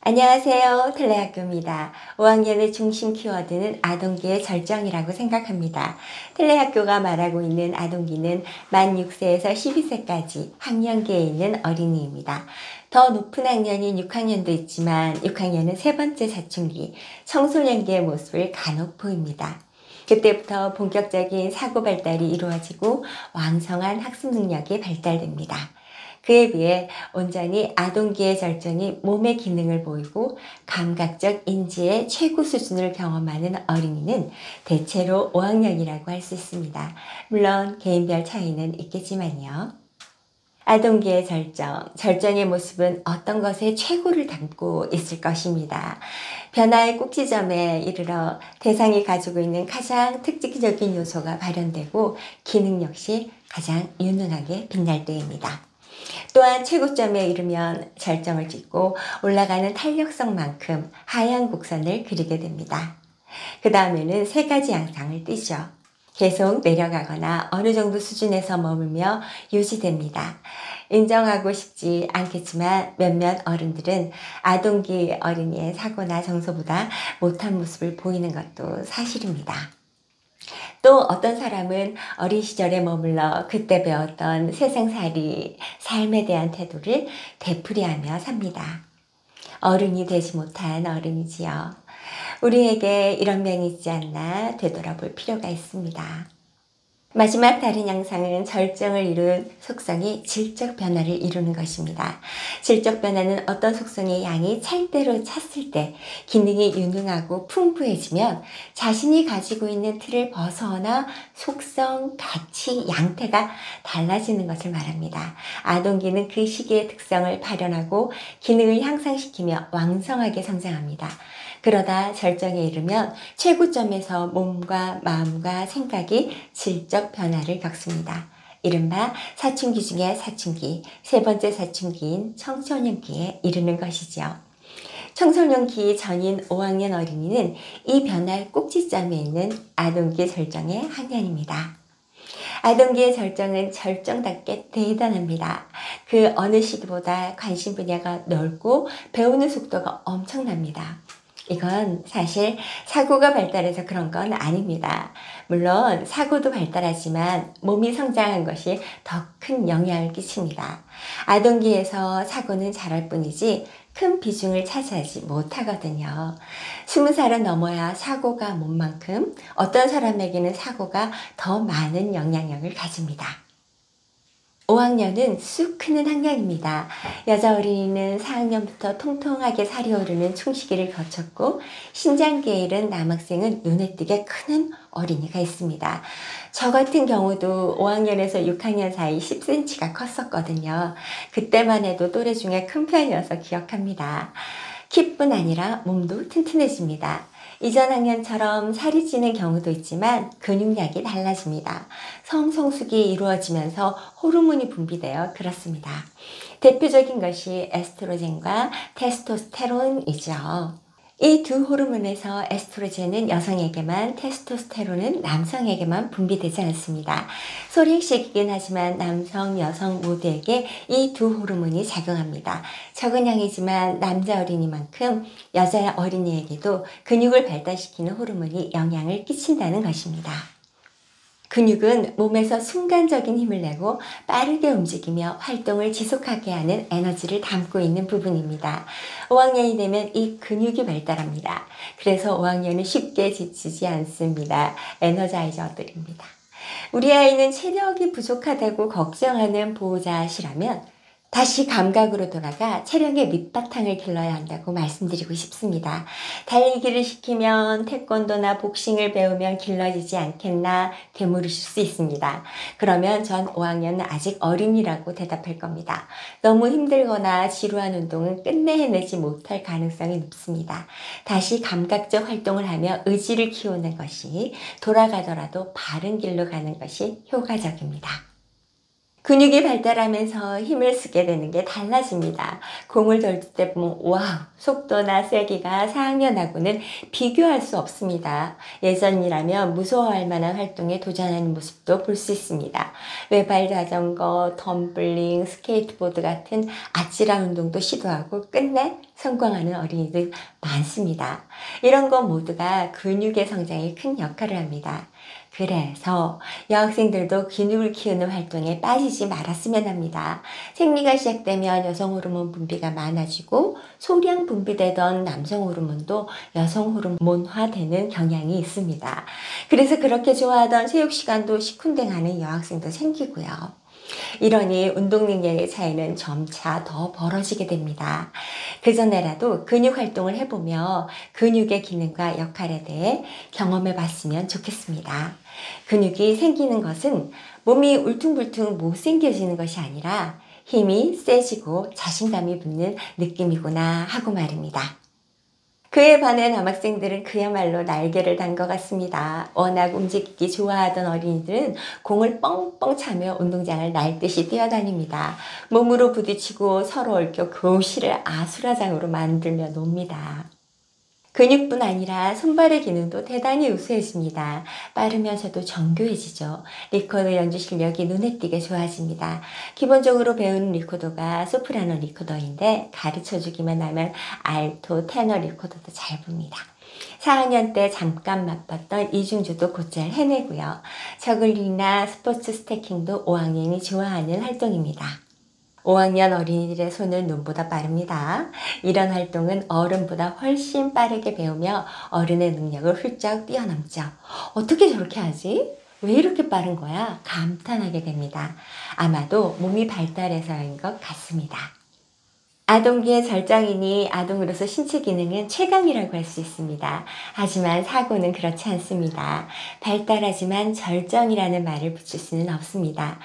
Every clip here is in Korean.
안녕하세요. 텔레학교입니다. 5학년의 중심 키워드는 아동기의 절정이라고 생각합니다. 텔레학교가 말하고 있는 아동기는 만 6세에서 12세까지 학년기에 있는 어린이입니다. 더 높은 학년인 6학년도 있지만 6학년은 세 번째 사춘기, 청소년기의 모습을 간혹 보입니다. 그때부터 본격적인 사고 발달이 이루어지고 왕성한 학습 능력이 발달됩니다. 그에 비해 온전히 아동기의 절정이 몸의 기능을 보이고 감각적 인지의 최고 수준을 경험하는 어린이는 대체로 5학년이라고 할 수 있습니다. 물론 개인별 차이는 있겠지만요. 아동기의 절정, 절정의 모습은 어떤 것에 최고를 담고 있을 것입니다. 변화의 꼭지점에 이르러 대상이 가지고 있는 가장 특징적인 요소가 발현되고 기능 역시 가장 유능하게 빛날 때입니다. 또한 최고점에 이르면 절정을 찍고 올라가는 탄력성만큼 하향 곡선을 그리게 됩니다. 그 다음에는 세 가지 양상을 띠죠. 계속 내려가거나 어느 정도 수준에서 머물며 유지됩니다. 인정하고 싶지 않겠지만 몇몇 어른들은 아동기 어린이의 사고나 정서보다 못한 모습을 보이는 것도 사실입니다. 또 어떤 사람은 어린 시절에 머물러 그때 배웠던 세상살이, 삶에 대한 태도를 되풀이하며 삽니다. 어른이 되지 못한 어른이지요. 우리에게 이런 면이 있지 않나 되돌아볼 필요가 있습니다. 마지막 다른 양상은 절정을 이룬 속성이 질적 변화를 이루는 것입니다. 질적 변화는 어떤 속성의 양이 찰대로 찼을 때 기능이 유능하고 풍부해지면 자신이 가지고 있는 틀을 벗어나 속성, 가치, 양태가 달라지는 것을 말합니다. 아동기는 그 시기의 특성을 발현하고 기능을 향상시키며 왕성하게 성장합니다. 그러다 절정에 이르면 최고점에서 몸과 마음과 생각이 질적 변화를 겪습니다. 이른바 사춘기 중에 사춘기, 세 번째 사춘기인 청소년기에 이르는 것이죠. 청소년기 전인 5학년 어린이는 이 변화의 꼭지점에 있는 아동기 절정의 학년입니다. 아동기의 절정은 절정답게 대단합니다. 그 어느 시기보다 관심 분야가 넓고 배우는 속도가 엄청납니다. 이건 사실 사고가 발달해서 그런 건 아닙니다. 물론 사고도 발달하지만 몸이 성장한 것이 더 큰 영향을 끼칩니다. 아동기에서 사고는 자랄 뿐이지 큰 비중을 차지하지 못하거든요. 20살은 넘어야 사고가 몬 만큼 어떤 사람에게는 사고가 더 많은 영향력을 가집니다. 5학년은 쑥 크는 학년입니다. 여자 어린이는 4학년부터 통통하게 살이 오르는 충시기를 거쳤고 신장기에 이른 남학생은 눈에 띄게 크는 어린이가 있습니다. 저 같은 경우도 5학년에서 6학년 사이 10cm가 컸었거든요. 그때만 해도 또래 중에 큰 편이어서 기억합니다. 키뿐 아니라 몸도 튼튼해집니다. 이전 학년처럼 살이 찌는 경우도 있지만 근육량이 달라집니다. 성성숙이 이루어지면서 호르몬이 분비되어 그렇습니다. 대표적인 것이 에스트로겐과 테스토스테론이죠. 이 두 호르몬에서 에스트로겐은 여성에게만, 테스토스테론은 남성에게만 분비되지 않습니다. 소리식이긴 하지만 남성, 여성 모두에게 이 두 호르몬이 작용합니다. 적은 양이지만 남자 어린이만큼 여자 어린이에게도 근육을 발달시키는 호르몬이 영향을 끼친다는 것입니다. 근육은 몸에서 순간적인 힘을 내고 빠르게 움직이며 활동을 지속하게 하는 에너지를 담고 있는 부분입니다. 5학년이 되면 이 근육이 발달합니다. 그래서 5학년은 쉽게 지치지 않습니다. 에너자이저들입니다. 우리 아이는 체력이 부족하다고 걱정하는 보호자시라면 다시 감각으로 돌아가 체력의 밑바탕을 길러야 한다고 말씀드리고 싶습니다. 달리기를 시키면 태권도나 복싱을 배우면 길러지지 않겠나 되물으실 수 있습니다. 그러면 전 5학년은 아직 어린이라고 대답할 겁니다. 너무 힘들거나 지루한 운동은 끝내 해내지 못할 가능성이 높습니다. 다시 감각적 활동을 하며 의지를 키우는 것이 돌아가더라도 바른 길로 가는 것이 효과적입니다. 근육이 발달하면서 힘을 쓰게 되는 게 달라집니다. 공을 던질 때 보면 와우, 속도나 세기가 4학년하고는 비교할 수 없습니다. 예전이라면 무서워할 만한 활동에 도전하는 모습도 볼 수 있습니다. 외발 자전거, 덤블링, 스케이트보드 같은 아찔한 운동도 시도하고 끝내 성공하는 어린이들 많습니다. 이런 것 모두가 근육의 성장에 큰 역할을 합니다. 그래서 여학생들도 근육을 키우는 활동에 빠지지 말았으면 합니다. 생리가 시작되면 여성 호르몬 분비가 많아지고 소량 분비되던 남성 호르몬도 여성 호르몬화되는 경향이 있습니다. 그래서 그렇게 좋아하던 체육 시간도 시큰둥하는 여학생도 생기고요. 이러니 운동 능력의 차이는 점차 더 벌어지게 됩니다. 그전에라도 근육 활동을 해보며 근육의 기능과 역할에 대해 경험해 봤으면 좋겠습니다. 근육이 생기는 것은 몸이 울퉁불퉁 못생겨지는 것이 아니라 힘이 세지고 자신감이 붙는 느낌이구나 하고 말입니다. 그에 반해 남학생들은 그야말로 날개를 단 것 같습니다. 워낙 움직이기 좋아하던 어린이들은 공을 뻥뻥 차며 운동장을 날듯이 뛰어다닙니다. 몸으로 부딪히고 서로 얽혀 교실을 아수라장으로 만들며 놉니다. 근육뿐 아니라 손발의 기능도 대단히 우수해집니다. 빠르면서도 정교해지죠. 리코더 연주 실력이 눈에 띄게 좋아집니다. 기본적으로 배우는 리코더가 소프라노 리코더인데 가르쳐주기만 하면 알토, 테너 리코더도 잘 붑니다. 4학년 때 잠깐 맛봤던 이중주도 곧잘 해내고요. 저글링이나 스포츠 스태킹도 5학년이 좋아하는 활동입니다. 5학년 어린이들의 손은 눈보다 빠릅니다. 이런 활동은 어른보다 훨씬 빠르게 배우며 어른의 능력을 훌쩍 뛰어넘죠. 어떻게 저렇게 하지? 왜 이렇게 빠른 거야? 감탄하게 됩니다. 아마도 몸이 발달해서인 것 같습니다. 아동기의 절정이니 아동으로서 신체 기능은 최강이라고 할 수 있습니다. 하지만 사고는 그렇지 않습니다. 발달하지만 절정이라는 말을 붙일 수는 없습니다.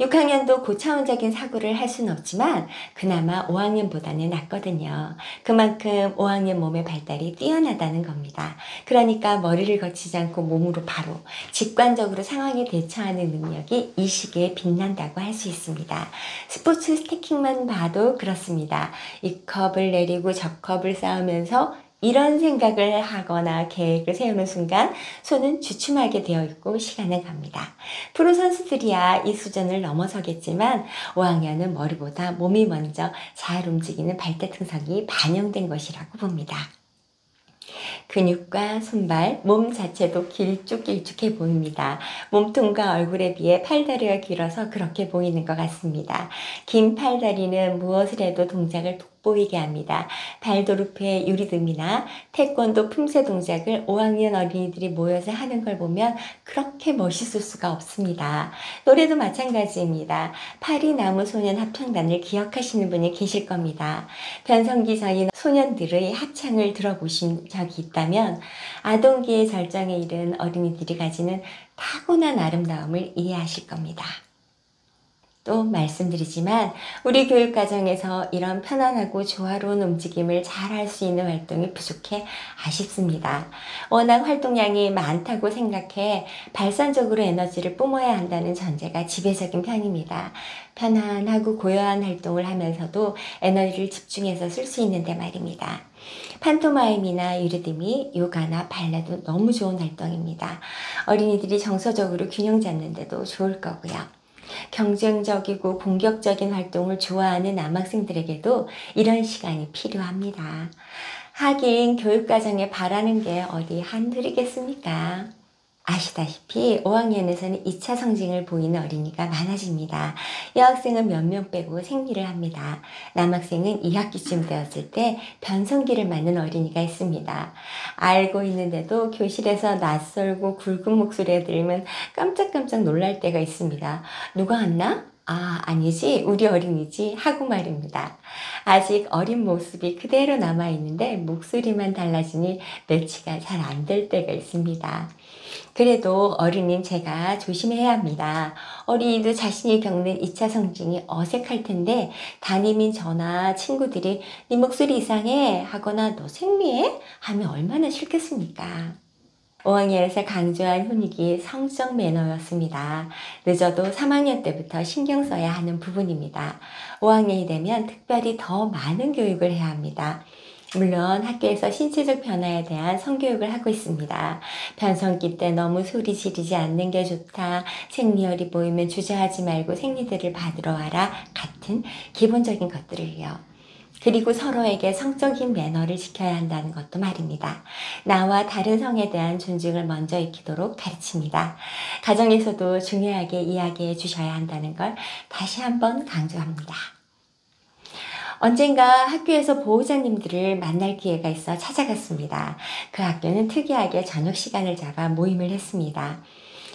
6학년도 고차원적인 사고를 할 수는 없지만 그나마 5학년보다는 낫거든요. 그만큼 5학년 몸의 발달이 뛰어나다는 겁니다. 그러니까 머리를 거치지 않고 몸으로 바로 직관적으로 상황에 대처하는 능력이 이 시기에 빛난다고 할 수 있습니다. 스포츠 스태킹만 봐도 그렇습니다. 이 컵을 내리고 저 컵을 쌓으면서 이런 생각을 하거나 계획을 세우는 순간 손은 주춤하게 되어 있고 시간은 갑니다. 프로 선수들이야 이 수준을 넘어서겠지만 5학년은 머리보다 몸이 먼저 잘 움직이는 발달증상이 반영된 것이라고 봅니다. 근육과 손발, 몸 자체도 길쭉길쭉해 보입니다. 몸통과 얼굴에 비해 팔다리가 길어서 그렇게 보이는 것 같습니다. 긴 팔다리는 무엇을 해도 동작을 돋보이게 합니다. 발도르프의 유리듬이나 태권도 품새 동작을 5학년 어린이들이 모여서 하는 걸 보면 그렇게 멋있을 수가 없습니다. 노래도 마찬가지입니다. 파리나무 소년 합창단을 기억하시는 분이 계실 겁니다. 변성기 전인 소년들의 합창을 들어보신 적이 있다면 아동기의 절정에 이른 어린이들이 가지는 타고난 아름다움을 이해하실 겁니다. 또 말씀드리지만 우리 교육과정에서 이런 편안하고 조화로운 움직임을 잘 할 수 있는 활동이 부족해 아쉽습니다. 워낙 활동량이 많다고 생각해 발산적으로 에너지를 뿜어야 한다는 전제가 지배적인 편입니다. 편안하고 고요한 활동을 하면서도 에너지를 집중해서 쓸 수 있는데 말입니다. 판토마임이나 유리듬이 요가나 발레도 너무 좋은 활동입니다. 어린이들이 정서적으로 균형 잡는 데도 좋을 거고요. 경쟁적이고 공격적인 활동을 좋아하는 남학생들에게도 이런 시간이 필요합니다. 하긴 교육과정에 바라는 게 어디 한둘이겠습니까? 아시다시피 5학년에서는 2차 성징을 보이는 어린이가 많아집니다. 여학생은 몇 명 빼고 생리를 합니다. 남학생은 2학기쯤 되었을 때 변성기를 맞는 어린이가 있습니다. 알고 있는데도 교실에서 낯설고 굵은 목소리가 들리면 깜짝깜짝 놀랄 때가 있습니다. 누가 왔나? 아, 아니지, 우리 어린이지 하고 말입니다. 아직 어린 모습이 그대로 남아있는데 목소리만 달라지니 매치가 잘 안 될 때가 있습니다. 그래도 어린이는 제가 조심해야 합니다. 어린이도 자신이 겪는 2차 성징이 어색할 텐데 담임인 저나 친구들이 네 목소리 이상해 하거나 너 생리해? 하면 얼마나 싫겠습니까? 5학년에서 강조한 훈육이 성적 매너였습니다. 늦어도 3학년 때부터 신경 써야 하는 부분입니다. 5학년이 되면 특별히 더 많은 교육을 해야 합니다. 물론 학교에서 신체적 변화에 대한 성교육을 하고 있습니다. 변성기 때 너무 소리 지르지 않는 게 좋다. 생리혈이 보이면 주저하지 말고 생리대를 받으러 와라. 같은 기본적인 것들을요. 그리고 서로에게 성적인 매너를 지켜야 한다는 것도 말입니다. 나와 다른 성에 대한 존중을 먼저 익히도록 가르칩니다. 가정에서도 중요하게 이야기해 주셔야 한다는 걸 다시 한번 강조합니다. 언젠가 학교에서 보호자님들을 만날 기회가 있어 찾아갔습니다. 그 학교는 특이하게 저녁 시간을 잡아 모임을 했습니다.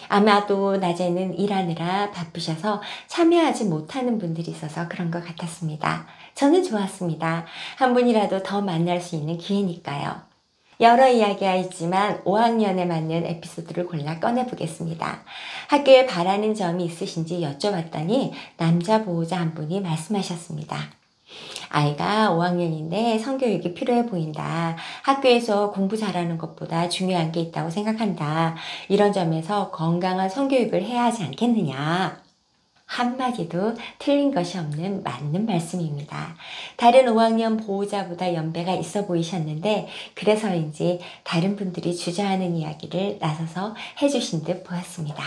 아마도 낮에는 일하느라 바쁘셔서 참여하지 못하는 분들이 있어서 그런 것 같았습니다. 저는 좋았습니다. 한 분이라도 더 만날 수 있는 기회니까요. 여러 이야기가 있지만 5학년에 맞는 에피소드를 골라 꺼내보겠습니다. 학교에 바라는 점이 있으신지 여쭤봤더니 남자 보호자 한 분이 말씀하셨습니다. 아이가 5학년인데 성교육이 필요해 보인다. 학교에서 공부 잘하는 것보다 중요한 게 있다고 생각한다. 이런 점에서 건강한 성교육을 해야 하지 않겠느냐. 한마디도 틀린 것이 없는 맞는 말씀입니다. 다른 5학년 보호자보다 연배가 있어 보이셨는데 그래서인지 다른 분들이 주저하는 이야기를 나서서 해주신 듯 보였습니다.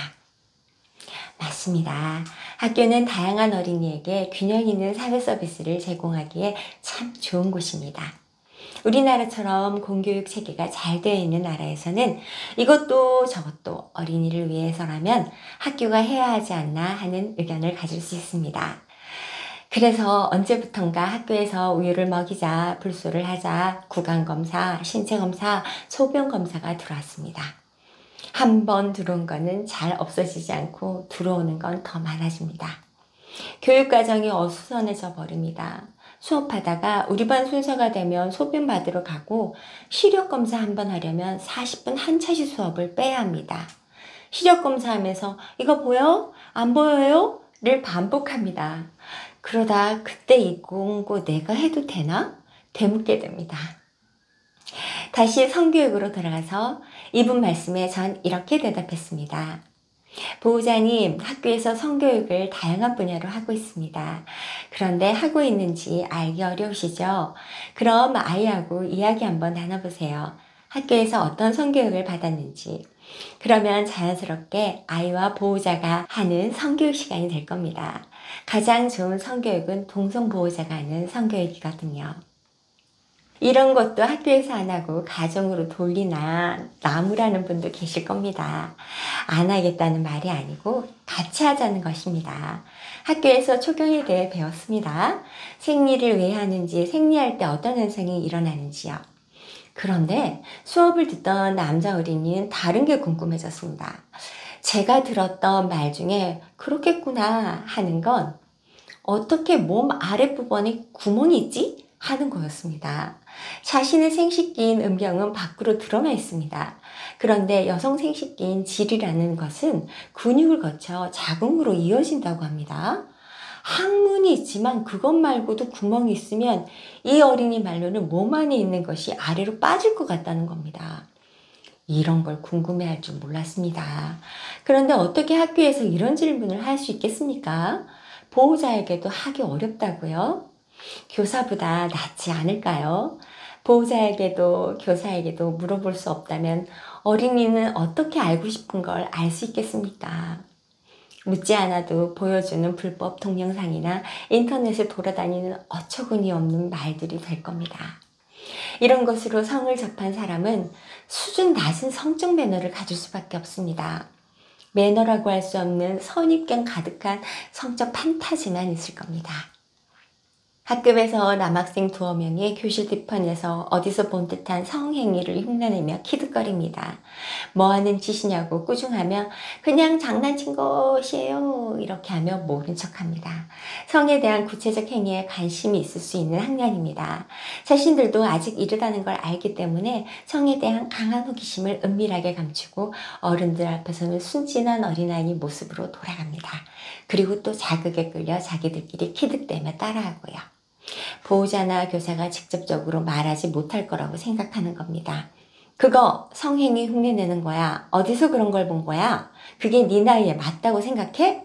맞습니다. 학교는 다양한 어린이에게 균형 있는 사회 서비스를 제공하기에 참 좋은 곳입니다. 우리나라처럼 공교육 체계가 잘 되어 있는 나라에서는 이것도 저것도 어린이를 위해서라면 학교가 해야 하지 않나 하는 의견을 가질 수 있습니다. 그래서 언제부턴가 학교에서 우유를 먹이자, 불소를 하자, 구강검사, 신체검사, 소변검사가 들어왔습니다. 한 번 들어온 거는 잘 없어지지 않고 들어오는 건 더 많아집니다. 교육과정이 어수선해져 버립니다. 수업하다가 우리 반 순서가 되면 소변 받으러 가고 시력검사 한 번 하려면 40분 한 차시 수업을 빼야 합니다. 시력검사 하면서 이거 보여? 안 보여요? 를 반복합니다. 그러다 그때 이 공고 내가 해도 되나? 되묻게 됩니다. 다시 성교육으로 돌아가서 이분 말씀에 전 이렇게 대답했습니다. 보호자님, 학교에서 성교육을 다양한 분야로 하고 있습니다. 그런데 하고 있는지 알기 어려우시죠? 그럼 아이하고 이야기 한번 나눠보세요. 학교에서 어떤 성교육을 받았는지. 그러면 자연스럽게 아이와 보호자가 하는 성교육 시간이 될 겁니다. 가장 좋은 성교육은 동성보호자가 하는 성교육이거든요. 이런 것도 학교에서 안 하고 가정으로 돌리나 나무라는 분도 계실 겁니다. 안 하겠다는 말이 아니고 같이 하자는 것입니다. 학교에서 초경에 대해 배웠습니다. 생리를 왜 하는지, 생리할 때 어떤 현상이 일어나는지요. 그런데 수업을 듣던 남자 어린이는 다른 게 궁금해졌습니다. 제가 들었던 말 중에 그렇겠구나 하는 건 어떻게 몸 아랫부분에 구멍이 있지? 하는 거였습니다. 자신의 생식기인 음경은 밖으로 드러나 있습니다. 그런데 여성 생식기인 질이라는 것은 근육을 거쳐 자궁으로 이어진다고 합니다. 항문이 있지만 그것 말고도 구멍이 있으면 이 어린이 말로는 몸 안에 있는 것이 아래로 빠질 것 같다는 겁니다. 이런 걸 궁금해할 줄 몰랐습니다. 그런데 어떻게 학교에서 이런 질문을 할 수 있겠습니까? 보호자에게도 하기 어렵다고요? 교사보다 낫지 않을까요? 보호자에게도 교사에게도 물어볼 수 없다면 어린이는 어떻게 알고 싶은 걸 알 수 있겠습니까? 묻지 않아도 보여주는 불법 동영상이나 인터넷에 돌아다니는 어처구니 없는 말들이 될 겁니다. 이런 것으로 성을 접한 사람은 수준 낮은 성적 매너를 가질 수밖에 없습니다. 매너라고 할 수 없는 선입견 가득한 성적 판타지만 있을 겁니다. 학급에서 남학생 2명이 교실 뒤편에서 어디서 본 듯한 성행위를 흉내내며 키득거립니다. 뭐하는 짓이냐고 꾸중하며 그냥 장난친 것이에요 이렇게 하며 모른 척합니다. 성에 대한 구체적 행위에 관심이 있을 수 있는 학년입니다. 자신들도 아직 이르다는 걸 알기 때문에 성에 대한 강한 호기심을 은밀하게 감추고 어른들 앞에서는 순진한 어린아이 모습으로 돌아갑니다. 그리고 또 자극에 끌려 자기들끼리 키득대며 따라하고요. 보호자나 교사가 직접적으로 말하지 못할 거라고 생각하는 겁니다. 그거 성행위 흉내내는 거야. 어디서 그런 걸 본 거야? 그게 네 나이에 맞다고 생각해?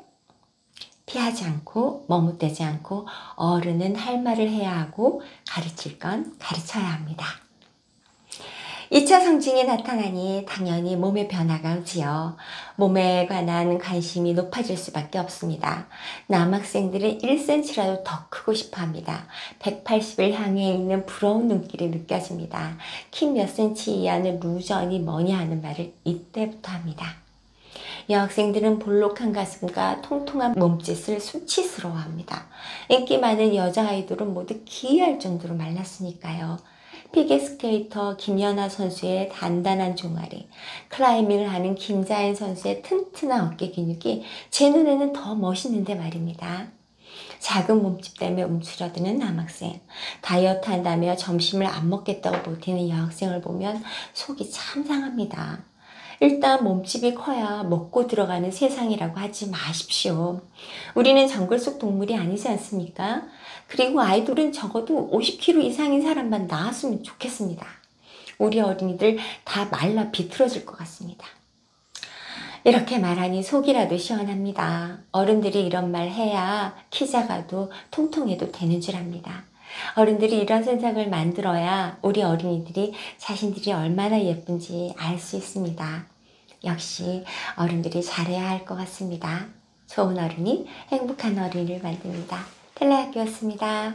피하지 않고 머뭇대지 않고 어른은 할 말을 해야 하고 가르칠 건 가르쳐야 합니다. 2차 성징이 나타나니 당연히 몸의 변화가 오지요. 몸에 관한 관심이 높아질 수밖에 없습니다. 남학생들은 1cm라도 더 크고 싶어 합니다. 180을 향해 있는 부러운 눈길이 느껴집니다. 키 몇 cm 이하는 루저니 뭐냐 하는 말을 이때부터 합니다. 여학생들은 볼록한 가슴과 통통한 몸짓을 수치스러워합니다. 인기 많은 여자 아이돌은 모두 기이할 정도로 말랐으니까요. 피겨스케이터 김연아 선수의 단단한 종아리, 클라이밍을 하는 김자연 선수의 튼튼한 어깨 근육이 제 눈에는 더 멋있는데 말입니다. 작은 몸집 때문에 움츠러드는 남학생, 다이어트 한다며 점심을 안 먹겠다고 버티는 여학생을 보면 속이 참 상합니다. 일단 몸집이 커야 먹고 들어가는 세상이라고 하지 마십시오. 우리는 정글 속 동물이 아니지 않습니까? 그리고 아이돌은 적어도 50kg 이상인 사람만 낳았으면 좋겠습니다. 우리 어린이들 다 말라 비틀어질 것 같습니다. 이렇게 말하니 속이라도 시원합니다. 어른들이 이런 말 해야 키 작아도 통통해도 되는 줄 압니다. 어른들이 이런 생각을 만들어야 우리 어린이들이 자신들이 얼마나 예쁜지 알 수 있습니다. 역시 어른들이 잘해야 할 것 같습니다. 좋은 어른이 행복한 어린이를 만듭니다. 텔레학교였습니다.